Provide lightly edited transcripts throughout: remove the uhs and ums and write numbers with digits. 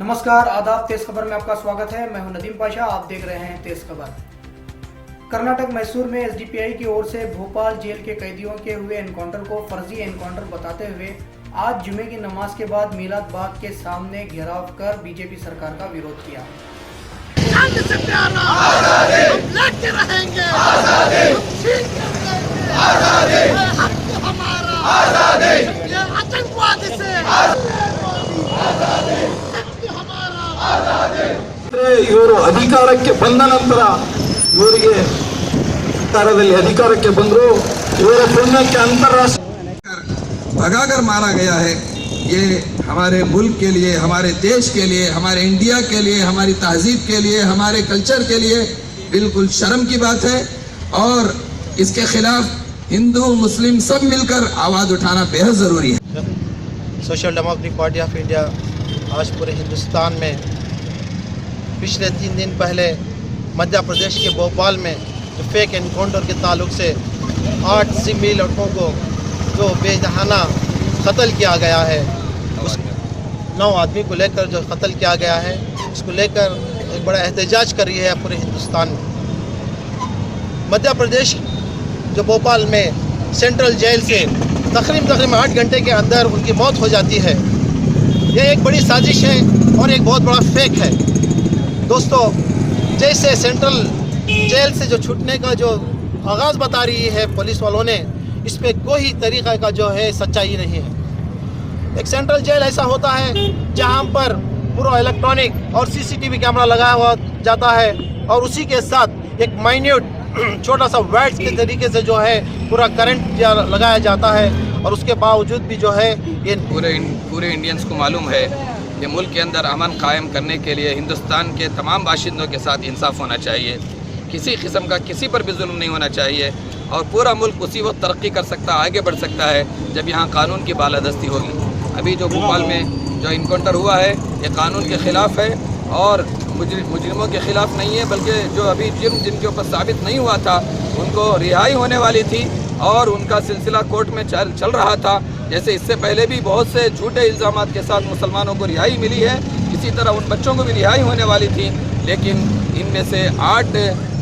नमस्कार, आदाब। तेज खबर में आपका स्वागत है। मैं हूं नदीम पाशा। आप देख रहे हैं तेज खबर। कर्नाटक मैसूर में एसडीपीआई की ओर से भोपाल जेल के कैदियों के हुए एनकाउंटर को फर्जी एनकाउंटर बताते हुए आज जुमे की नमाज के बाद मीलाद बाग के सामने घेराव कर बीजेपी सरकार का विरोध किया। से प्यारा हम लड़ते रहेंगे, हम छीन कर रहेंगे, हक हमारा, ये आतंकवादी से ಇವರು ಅಧಿಕಾರಕ್ಕೆ ಬಂದ ನಂತರ ಇವರಿಗೆ ಸರ್ಕಾರದಲ್ಲಿ ಅಧಿಕಾರಕ್ಕೆ ಬಂದರು ಇವರ ಪುಣ್ಯಕ್ಕೆ अंतरराष्ट्रीय भगाकर मारा गया है। ये हमारे मुल्क के लिए, हमारे देश के लिए, हमारे इंडिया के लिए, हमारी तहजीब के लिए, हमारे कल्चर के लिए बिल्कुल शर्म की बात है और इसके खिलाफ हिंदू मुस्लिम सब मिलकर आवाज़ उठाना बेहद ज़रूरी है। Social democratic party of India आज पूरे हिंदुस्तान में पिछले 3 दिन पहले मध्य प्रदेश के भोपाल में जो फेक एनकाउंटर के ताल्लुक से 8 सिविल लड़कों को जो बेजहाना कत्ल किया गया है, उस 9 आदमी को लेकर जो कत्ल किया गया है, उसको लेकर एक बड़ा एहतजाज कर रही है पूरे हिंदुस्तान में। मध्य प्रदेश जो भोपाल में सेंट्रल जेल से तकरीबन 8 घंटे के अंदर उनकी मौत हो जाती है। यह एक बड़ी साजिश है और एक बहुत बड़ा फेक है। दोस्तों, जैसे सेंट्रल जेल से जो छूटने का जो आगाज़ बता रही है पुलिस वालों ने, इस पर कोई तरीक़ा का जो है सच्चाई नहीं है। एक सेंट्रल जेल ऐसा होता है जहां पर पूरा इलेक्ट्रॉनिक और सीसीटीवी कैमरा लगाया हुआ जाता है और उसी के साथ एक माइन्यूट छोटा सा वैट्स के तरीके से जो है पूरा करंट लगाया जाता है और उसके बावजूद भी जो है ये पूरे इंडियंस को मालूम है कि मुल्क के अंदर अमन कायम करने के लिए हिंदुस्तान के तमाम बाशिंदों के साथ इंसाफ होना चाहिए। किसी किस्म का किसी पर भी जुल्म नहीं होना चाहिए और पूरा मुल्क उसी वक्त तरक्की कर सकता, आगे बढ़ सकता है जब यहाँ कानून की बालादस्ती होगी। अभी जो भोपाल में जो इनकाउंटर हुआ है ये कानून के ख़िलाफ़ है और मुजरिमों के ख़िलाफ़ नहीं है, बल्कि जो अभी जुर्म जिनके ऊपर साबित नहीं हुआ था उनको रिहाई होने वाली थी और उनका सिलसिला कोर्ट में चल रहा था। जैसे इससे पहले भी बहुत से झूठे इल्ज़ामात के साथ मुसलमानों को रिहाई मिली है, इसी तरह उन बच्चों को भी रिहाई होने वाली थी। लेकिन इनमें से 8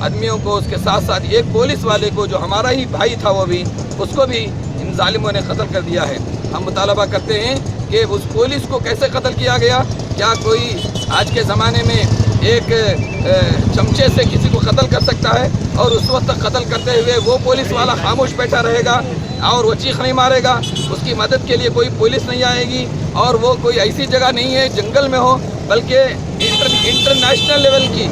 आदमियों को, उसके साथ साथ एक पुलिस वाले को जो हमारा ही भाई था, वो भी उसको भी इन जालिमों ने कत्ल कर दिया है। हम मुतालबा करते हैं कि उस पुलिस को कैसे कत्ल किया गया। क्या कोई आज के ज़माने में एक चमचे से किसी को कत्ल कर सकता है और उस वक्त तक कत्ल करते हुए वो पुलिस वाला खामोश बैठा रहेगा और वो चीख नहीं मारेगा? उसकी मदद के लिए कोई पुलिस नहीं आएगी और वो कोई ऐसी जगह नहीं है जंगल में हो, बल्कि इंटरनेशनल लेवल की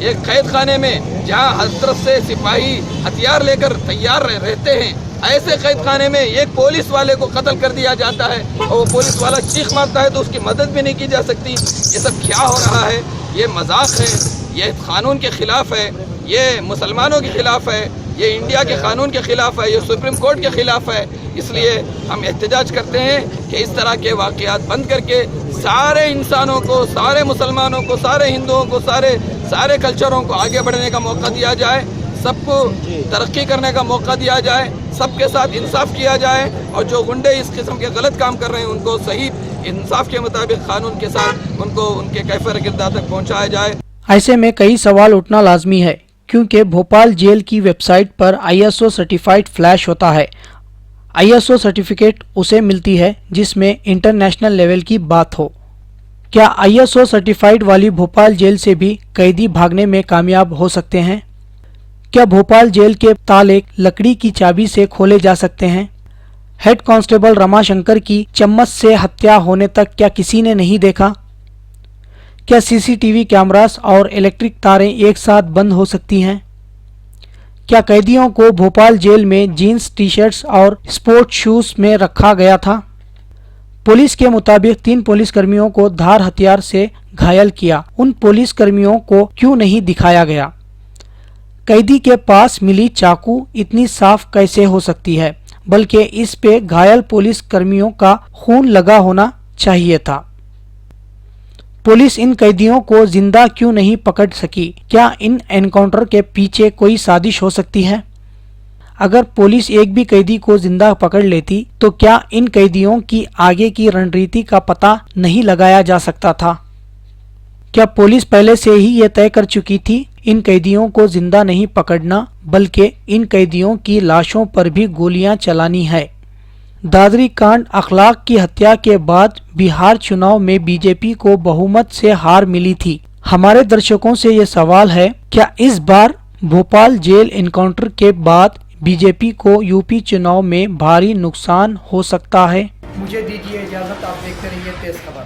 एक कैद खाने में जहाँ हर तरफ से सिपाही हथियार लेकर तैयार रहते हैं, ऐसे कैद खाने में एक पुलिस वाले को कत्ल कर दिया जाता है और वो पुलिस वाला चीख मारता है तो उसकी मदद भी नहीं की जा सकती। ये सब क्या हो रहा है? ये मजाक है, ये कानून के ख़िलाफ़ है, ये मुसलमानों के ख़िलाफ़ है, ये इंडिया के कानून के ख़िलाफ़ है, ये सुप्रीम कोर्ट के ख़िलाफ़ है। इसलिए हम एहतजाज करते हैं कि इस तरह के वाक़यात बंद करके सारे इंसानों को, सारे मुसलमानों को, सारे हिंदुओं को, सारे कल्चरों को आगे बढ़ने का मौका दिया जाए, सबको तरक्की करने का मौका दिया जाए, सबके साथ इंसाफ किया जाए और जो गुंडे इस किस्म के गलत काम कर रहे हैं उनको सही इंसाफ के मुताबिक कानून के साथ उनको उनके कैफियत किरदार तक पहुँचाया जाए। ऐसे में कई सवाल उठना लाजमी है, क्योंकि भोपाल जेल की वेबसाइट पर ISO सर्टिफाइड फ्लैश होता है। ISO सर्टिफिकेट उसे मिलती है जिसमें इंटरनेशनल लेवल की बात हो। क्या ISO सर्टिफाइड वाली भोपाल जेल से भी कैदी भागने में कामयाब हो सकते हैं? क्या भोपाल जेल के ताले लकड़ी की चाबी से खोले जा सकते हैं? हेड कांस्टेबल रमाशंकर की चम्मच से हत्या होने तक क्या किसी ने नहीं देखा? क्या CCTV कैमरास और इलेक्ट्रिक तारें एक साथ बंद हो सकती हैं? क्या कैदियों को भोपाल जेल में जीन्स, टी-शर्ट्स और स्पोर्ट्स शूज में रखा गया था? पुलिस के मुताबिक 3 पुलिसकर्मियों को धार हथियार से घायल किया। उन पुलिसकर्मियों को क्यों नहीं दिखाया गया? कैदी के पास मिली चाकू इतनी साफ कैसे हो सकती है, बल्कि इस पे घायल पुलिस कर्मियों का खून लगा होना चाहिए था। पुलिस इन कैदियों को जिंदा क्यों नहीं पकड़ सकी? क्या इन एनकाउंटर के पीछे कोई साजिश हो सकती है? अगर पुलिस एक भी कैदी को जिंदा पकड़ लेती तो क्या इन कैदियों की आगे की रणनीति का पता नहीं लगाया जा सकता था? क्या पुलिस पहले से ही ये तय कर चुकी थी इन कैदियों को जिंदा नहीं पकड़ना, बल्कि इन कैदियों की लाशों पर भी गोलियां चलानी है? दादरी कांड अखलाक की हत्या के बाद बिहार चुनाव में बीजेपी को बहुमत से हार मिली थी। हमारे दर्शकों से ये सवाल है, क्या इस बार भोपाल जेल एनकाउंटर के बाद बीजेपी को यूपी चुनाव में भारी नुकसान हो सकता है? मुझे दीजिए इजाजत, आप देखते रहिए तेज खबर।